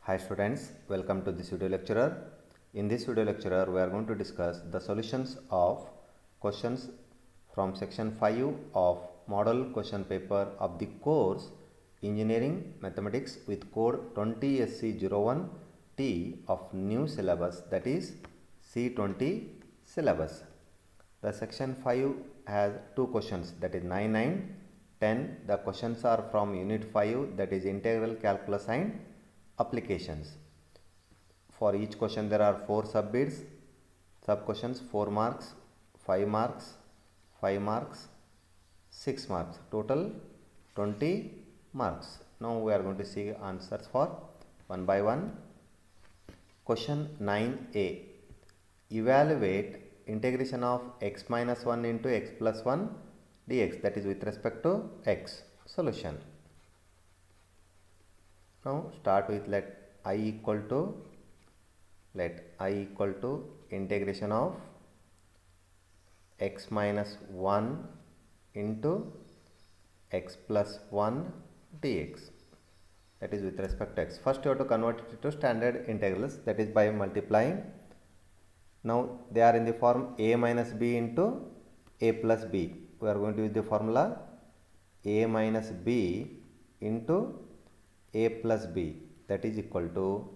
Hi students, welcome to this video lecturer. In this video lecturer, we are going to discuss the solutions of questions from section 5 of model question paper of the course Engineering Mathematics with code 20SC01T of new syllabus, that is C20 syllabus. The section 5 has two questions, that is 9, 9, 10. The questions are from unit 5, that is integral calculus and applications. For each question there are 4 sub-bits, sub-questions, 4 marks, 5 marks, 5 marks, 6 marks, total 20 marks. Now we are going to see answers for one by one. Question 9a. Evaluate integration of x minus 1 into x plus 1 dx, that is with respect to x. Solution. Now start with let I equal to integration of x minus 1 into x plus 1 dx, that is with respect to x. First you have to convert it to standard integrals, that is by multiplying. Now they are in the form a minus b into a plus b. We are going to use the formula a minus b into a plus b, that is equal to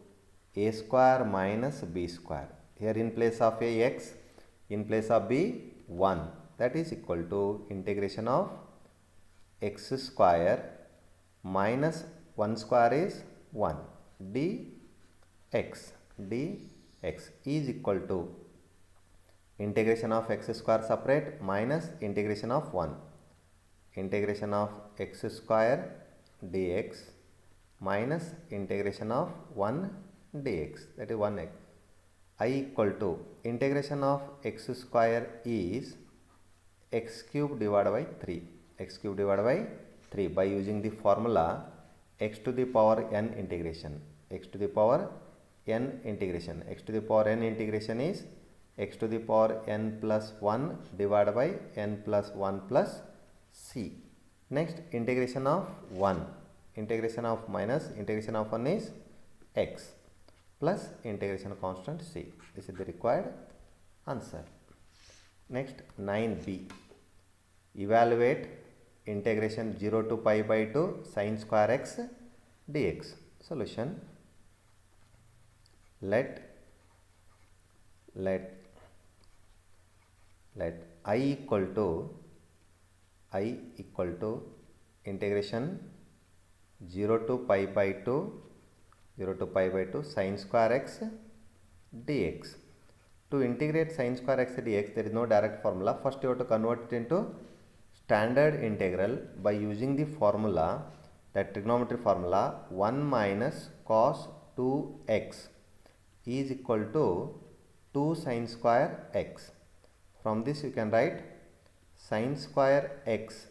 a square minus b square. Here in place of a x, in place of b 1, that is equal to integration of x square minus 1 square is 1 dx is equal to integration of x square separate minus integration of 1, integration of x square dx minus integration of 1 dx, that is 1x. I equal to integration of x square is x cube divided by 3, x cube divided by 3 by using the formula x to the power n integration, x to the power n integration. X to the power n integration is x to the power n plus 1 divided by n plus 1 plus c. Next integration of 1, integration of minus integration of 1 is x plus integration constant c. This is the required answer. Next 9b. Evaluate integration 0 to pi by 2 sine square x dx. Solution. Let I equal to integration 0 to pi by 2 sine square x dx. To integrate sine square x dx, there is no direct formula. First you have to convert it into standard integral by using the formula, that trigonometry formula 1 minus cos 2x is equal to 2 sine square x. From this you can write sine square x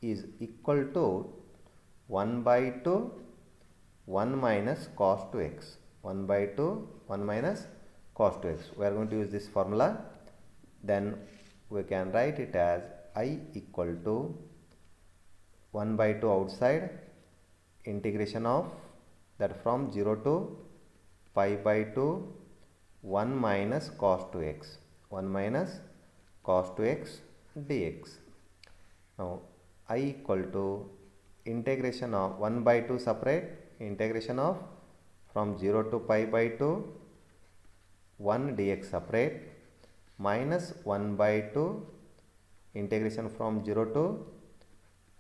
is equal to 1 by 2 1 minus cos 2x, 1 by 2 1 minus cos 2x. We are going to use this formula. Then we can write it as I equal to 1 by 2 outside, integration of that from 0 to pi by 2 1 minus cos 2x, 1 minus cos 2x dx. Now I equal to integration of 1 by 2 separate, integration of from 0 to pi by 2 1 dx separate minus 1 by 2 integration from 0 to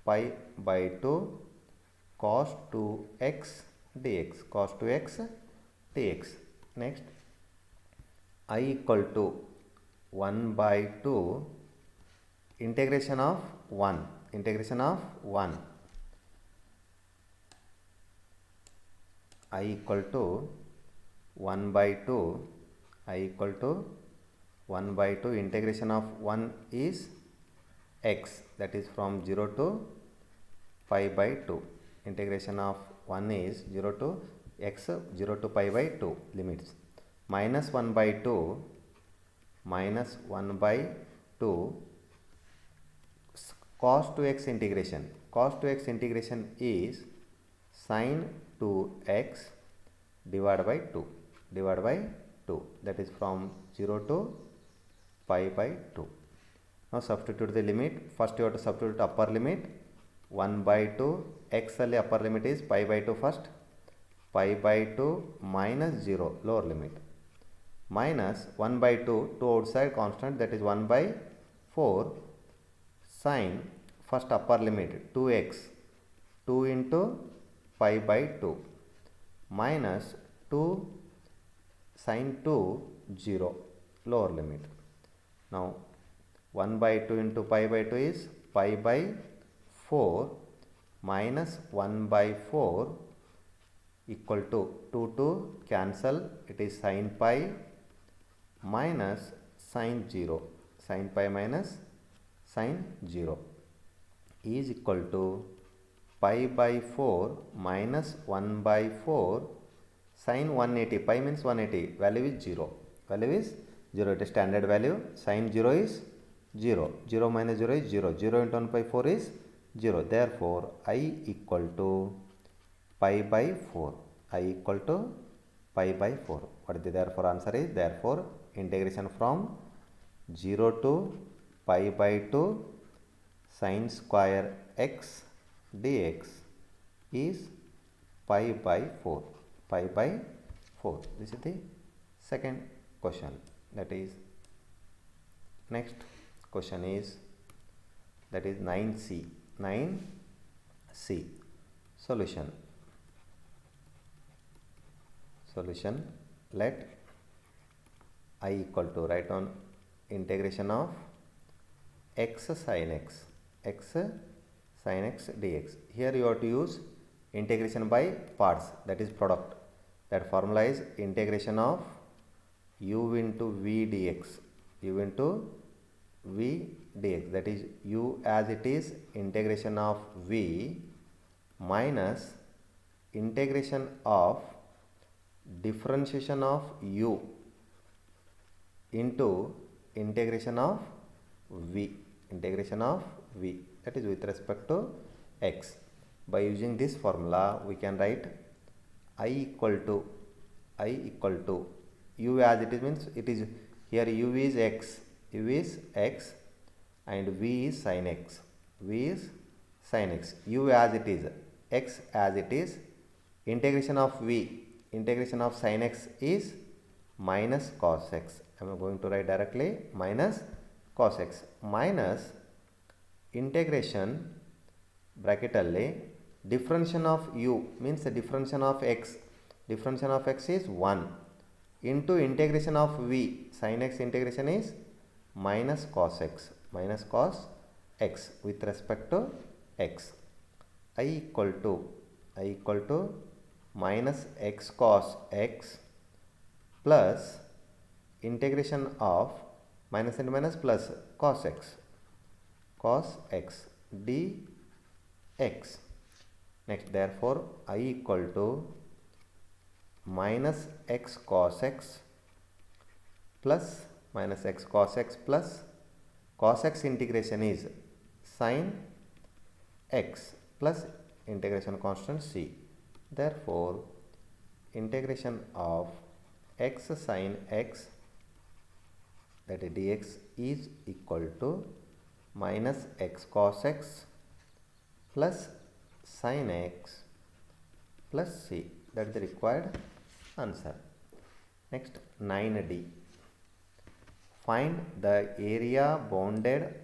pi by 2 cos 2x dx, cos 2x dx. Next I equal to 1 by 2 integration of 1, I equal to 1 by 2, integration of 1 is x, that is from 0 to pi by 2. Integration of 1 is 0 to x, 0 to pi by 2 limits. Minus 1 by 2 cos 2x integration. Cos 2x integration is sine 2x divided by 2, divided by 2, that is from 0 to pi by 2. Now substitute the limit. First you have to substitute upper limit 1 by 2, x ಅಲ್ಲಿ upper limit is pi by 2 first, pi by 2 minus 0 lower limit, minus 1 by 2, 2 outside constant, that is 1 by 4 sine first upper limit 2x, 2 into pi by 2 minus 2 sine 2 0 lower limit. Now 1 by 2 into pi by 2 is pi by 4 minus 1 by 4 equal to 2 to cancel, it is sin pi minus sin 0, sin pi minus sin 0 is equal to pi by 4 minus 1 by 4 sin 180, pi means 180, value is 0, value is 0, it is standard value, sin 0 is 0, 0 minus 0 is 0, 0 into 1 by 4 is 0, therefore I equal to pi by 4, I equal to pi by 4. What is the therefore answer is, therefore integration from 0 to pi by 2 sin square x dx is pi by 4, pi by 4. This is the second question. That is, next question is, that is 9c, 9c, solution. Solution, let I equal to, write on integration of x sin x, x sin x dx. Here you have to use integration by parts, that is product. That formula is integration of u into v dx, u into v dx, that is u as it is integration of v minus integration of differentiation of u into integration of v, integration of v, that is with respect to x. By using this formula we can write I equal to u as it is, means it is here u is x, u is x and v is sin x, v is sin x, u as it is, x as it is, integration of v, integration of sin x is minus cos x. I am going to write directly minus cos x minus integration bracket alli differentiation of u means the differentiation of x, differentiation of x is 1 into integration of v, sin x integration is minus cos x, minus cos x with respect to x. I equal to minus x cos x plus integration of minus and minus plus cos x dx. Next, therefore I equal to minus x cos x plus minus x cos x plus cos x integration is sin x plus integration constant c. Therefore integration of x sin x, that is dx, is equal to minus x cos x plus sin x plus c, that is the required answer. Next, 9d, find the area bounded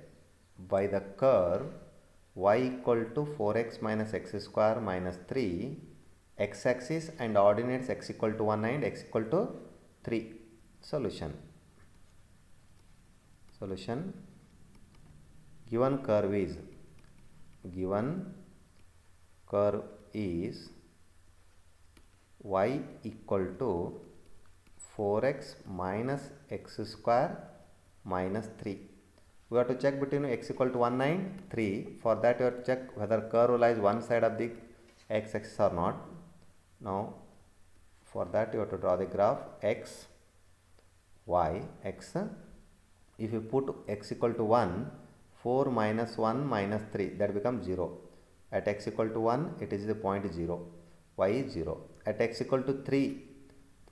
by the curve y equal to 4x minus x square minus 3, x axis and ordinates x equal to 1 and x equal to 3. Solution. Solution, given curve is y equal to 4x minus x square minus 3. We have to check between x equal to 1 and 3. For that you have to check whether curve lies one side of the x axis or not. Now for that you have to draw the graph x, y, x. If you put x equal to 1, 4 minus 1 minus 3, that becomes 0. At x equal to 1 it is the point 0, y is 0. At x equal to 3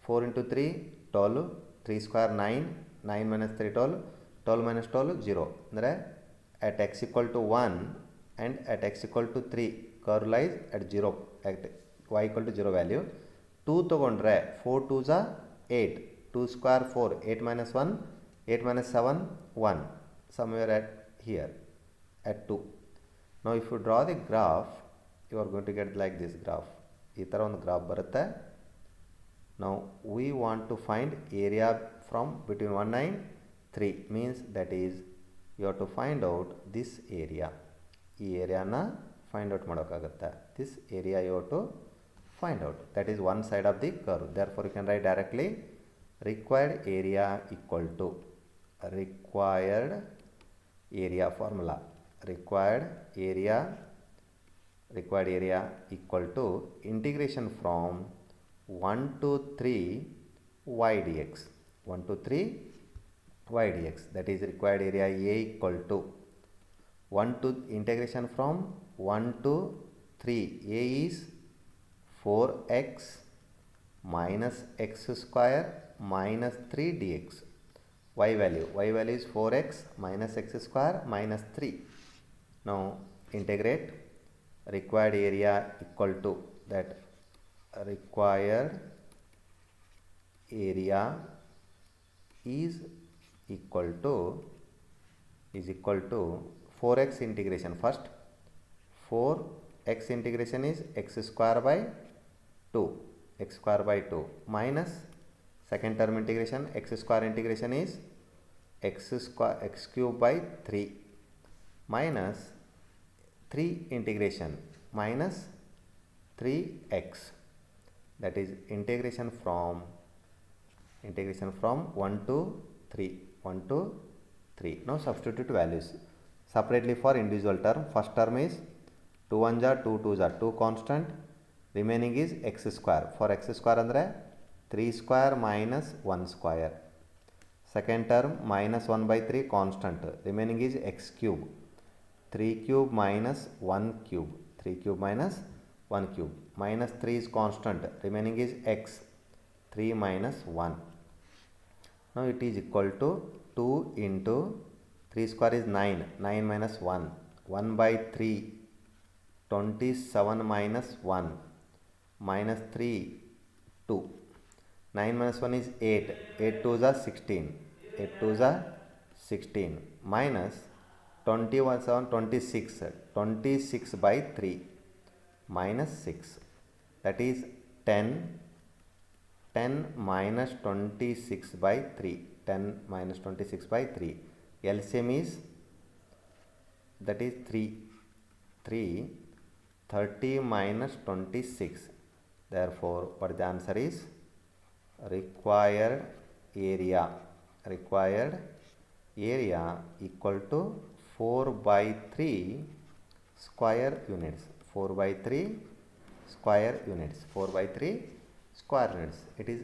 4 into 3 12, 3 square 9, 9 minus 3 12, 12 minus 12 0. ಅಂದರೆ at x equal to 1 and at x equal to 3 curve lies at 0 at y equal to 0 value. 2 ತಗೊಂಡ್ರೆ 4 2s are 8, 2 square 4, 8 minus 1, 8 minus 7 1, somewhere at here at 2. Now if you draw the graph, you are going to get like this graph. ಈ ಥರ ಒಂದು graph ಬರುತ್ತೆ. Now we want to find area from between 1 and 3, means that is you have to find out this area. ಈ ಏರಿಯಾನ find out ಮಾಡೋಕ್ಕಾಗುತ್ತೆ. This area you have to find out. That is one side of the curve. Therefore you can write directly required area equal to required area formula. Required area equal to integration from 1 to 3 y dx. 1 to 3 y dx. That is required area A equal to 1 to integration from 1 to 3. A is 4x minus x square minus 3 dx. Y value is 4x minus x square minus 3. Now integrate required area equal to that required area is equal to 4x integration. First 4x integration is x square by 2 minus second term integration x square integration is x cube by 3 minus 3 integration minus 3x. That is integration from 1 to 3. Now substitute values separately for individual term. First term is 2 1s are 2 2s are 2 constant, remaining is x square. For x square andre 3 square minus 1 square. Second term minus 1 by 3 constant, remaining is x cube. 3 cube minus 1 cube. 3 cube minus 1 cube. Minus 3 is constant, remaining is x. 3 minus 1. Now it is equal to 2 into 3 square is 9. 9 minus 1. 1 by 3. 27 minus 1. Minus 3. 2. 9 minus 1 is 8. 8 2s are 16. 8 2s are 16. Minus 21 7 26. 26 by 3. Minus 6. That is 10. 10 minus 26 by 3. 10 minus 26 by 3. LCM is that is 3. 30 minus 26. Therefore what the answer is? Required area equal to 4 by 3 square units. 4 by 3 square units. 4 by 3 square units. It is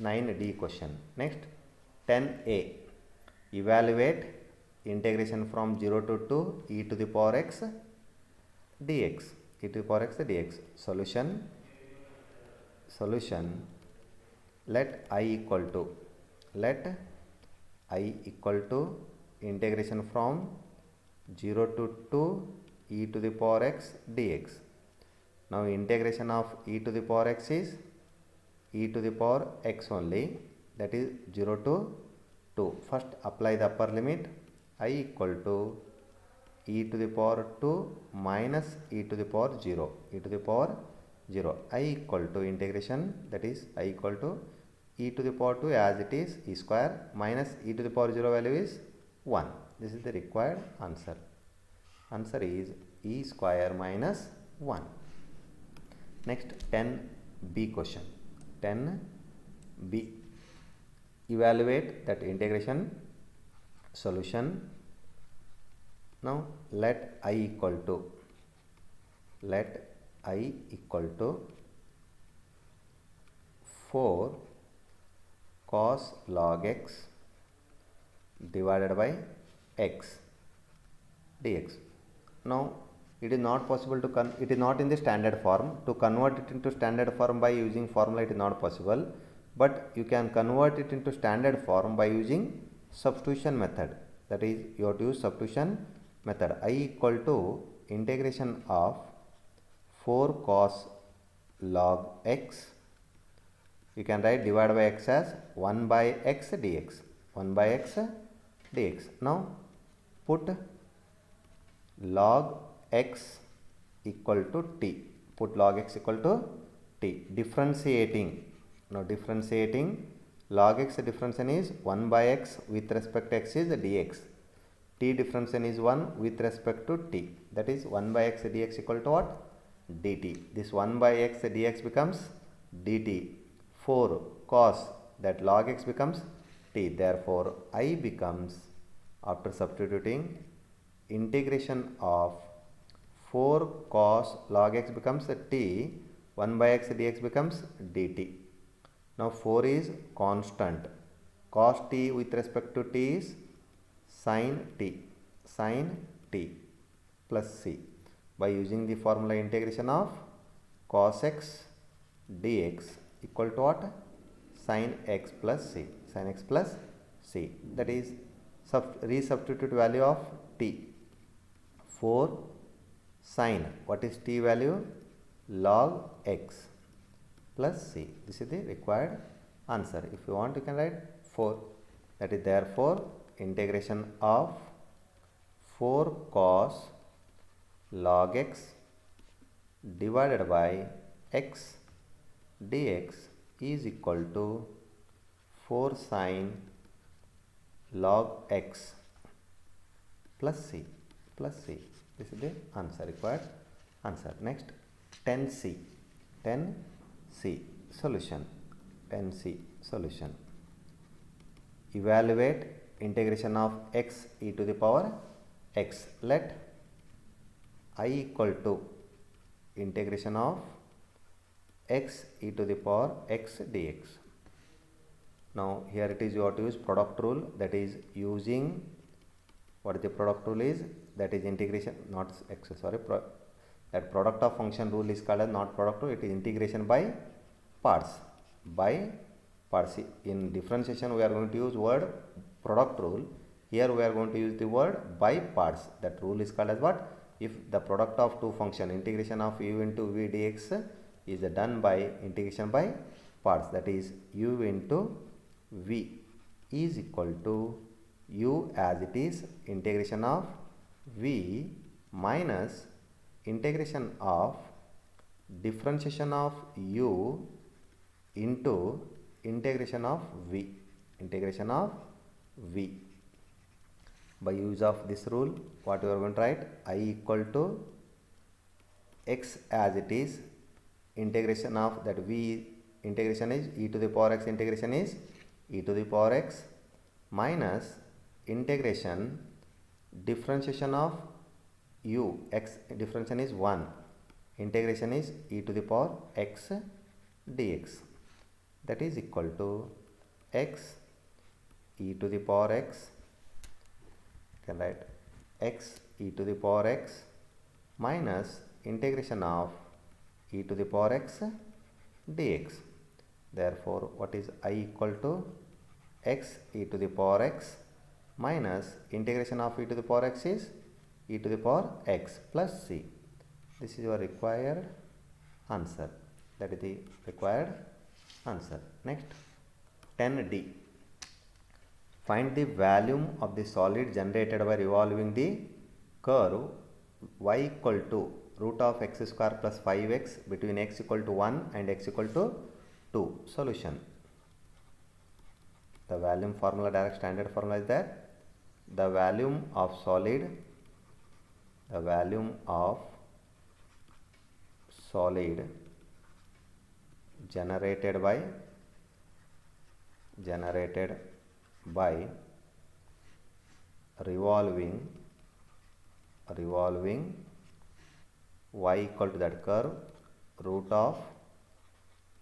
9D question. Next 10A. Evaluate integration from 0 to 2 e to the power x dx. E to the power x dx. Solution. Let I equal to integration from 0 to 2 e to the power x dx. Now integration of e to the power x is e to the power x only, that is 0 to 2. First apply the upper limit. I equal to e to the power 2 minus e to the power 0. E to the power 0. I equal to integration, that is I equal to e to the power 2 as it is e square minus e to the power 0 value is 1. This is the required answer. Answer is e square minus 1. Next 10B question. 10B. Evaluate that integration. Solution. Now let I equal to 4 cos log x divided by x dx. Now it is not possible to it is not in the standard form. To convert it into standard form by using formula, it is not possible. but you can convert it into standard form by using substitution method. That is, you have to use substitution method. I equal to integration of 4 cos log x, you can write divided by x as 1 by x dx, 1 by x dx. Now put log x equal to t, put log x equal to t, differentiating. Now differentiating log x differentiation is 1 by x with respect to x is dx, t differentiation is 1 with respect to t, that is 1 by x dx equal to what? Dt. This 1 by x dx becomes dt. 4 cos, that log x becomes t, therefore I becomes, after substituting, integration of 4 cos log x becomes t, 1 by x dx becomes dt. Now 4 is constant, cos t with respect to t is sin t plus c. By using the formula integration of cos x dx equal to what? Sin x plus c, sin x plus c, that is resubstitute value of t. 4 sin, what is t value? Log x plus c. This is the required answer. If you want, you can write 4. That is, therefore integration of 4 cos log x divided by x dx is equal to 4 sin log x plus c plus c. This is the answer, required answer. Next, 10c, 10c solution, 10c solution. Evaluate integration of x e to the power x. Let I equal to integration of x e to the power x dx. Now here it is, you have to use product rule, that is using, what is the product rule is, that is integration, not x, sorry, that product of function rule is called as not product rule, it is integration by parts, by parts. In differentiation we are going to use word product rule, here we are going to use the word by parts. That rule is called as what? If the product of two function, integration of u into v dx is done by integration by parts, that is u into v is equal to u as it is integration of v minus integration of differentiation of u into integration of v, integration of v. By use of this rule, what we are going to write? I equal to x as it is integration of that v, integration is e to the power x, integration is e to the power x minus integration differentiation of u, x differentiation is 1, integration is e to the power x dx, that is equal to x e to the power x, you can write x e to the power x minus integration of e to the power x dx. Therefore what is I equal to x e to the power x minus integration of e to the power x is e to the power x plus c. This is your required answer, that is the required answer. Next, 10d. Find the volume of the solid generated by revolving the curve y equal to root of x square plus 5x between x equal to 1 and x equal to 2. Solution. The volume formula, direct standard formula is that the volume of solid, the volume of solid generated by revolving y equal to that curve root of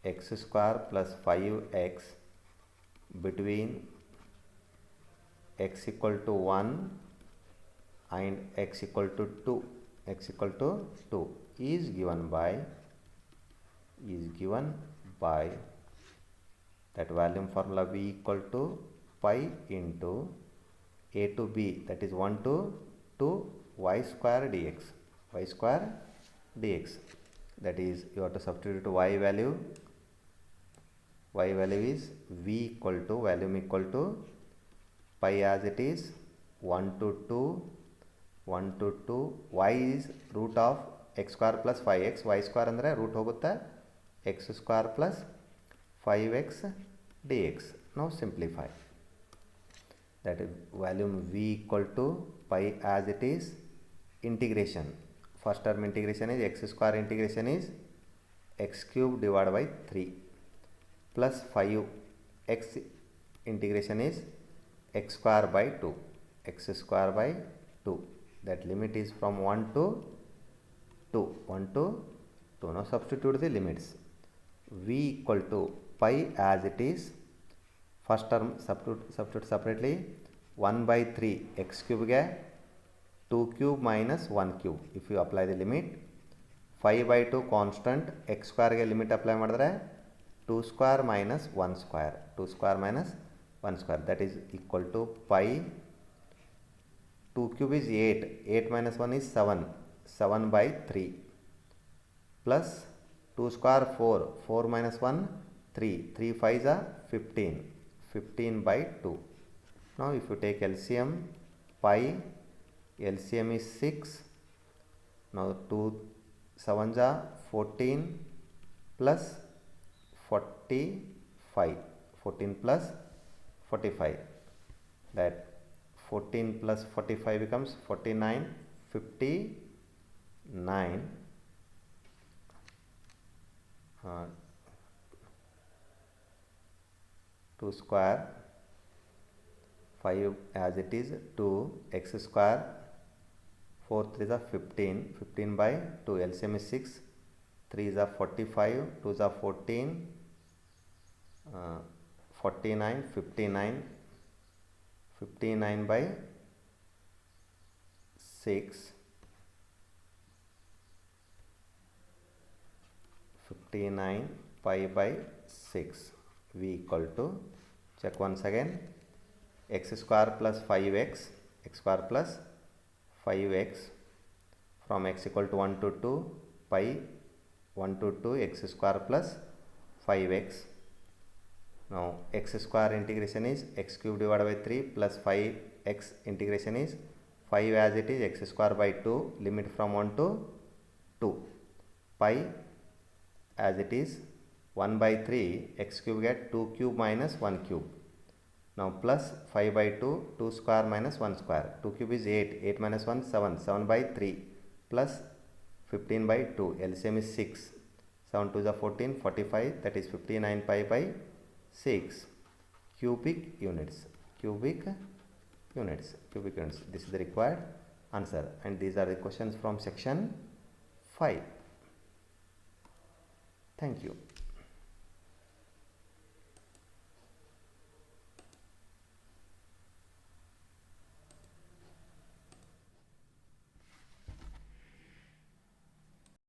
x square plus 5x between x equal to 1 and x equal to 2, x equal to 2 is given by that volume formula V equal to pi into A to B, that is 1 to 2 y square dx, y square dx, that is you have to substitute y value is V equal to volume equal to pi as it is 1 to 2 y is root of x square plus 5x, y square ಅಂದರೆ root ಹೋಗುತ್ತೆ x square plus 5x dx. Now simplify, that is volume V equal to pi as it is, integration, first term integration is x square, integration is x cube divided by 3 plus 5x integration is x square by 2, x square by 2, that limit is from 1 to 2, 1 to 2. Now substitute the limits. V equal to pi as it is, first term substitute separately, 1 by 3 x cube ಗೆ 2 cube minus 1 cube, if you apply the limit, 5 by 2 constant, x square ಗೆ limit apply ಮಾಡಿದ್ರೆ 2 square minus 1 square, 2 square minus 1 square, that is equal to pi, 2 cube is 8, 8 minus 1 is 7, 7 by 3 plus 2 square 4, 4 minus 1 3, 3 5s are 15, 15 by 2. Now if you take LCM, pi LCM is 6, now 2 7s are 14 plus 45, 14 plus 45, that 14 plus 45 becomes 49, 59, 2 square, 5 as it is 2, x square, 4 3s are 15, 15 by 2, LCM is 6, 3s are 45, 2s are 14, 49, 59, 59 by 6, 59 pi by 6, V equal to, check once again, x square plus 5x, x square plus 5x, from x equal to 1 to 2, pi 1 to 2 x square plus 5x. Now x square integration is x cube divided by 3 plus 5x integration is 5 as it is, x square by 2, limit from 1 to 2, pi as it is 1 by 3, x cube get 2 cube minus 1 cube. Now plus 5 by 2, 2 square minus 1 square, 2 cube is 8, 8 minus 1 7, 7 by 3 plus 15 by 2, LCM is 6, 7 2 is 14, 45, that is 59 pi by 6 cubic units, cubic units. This is the required answer, and these are the questions from section 5. Thank you.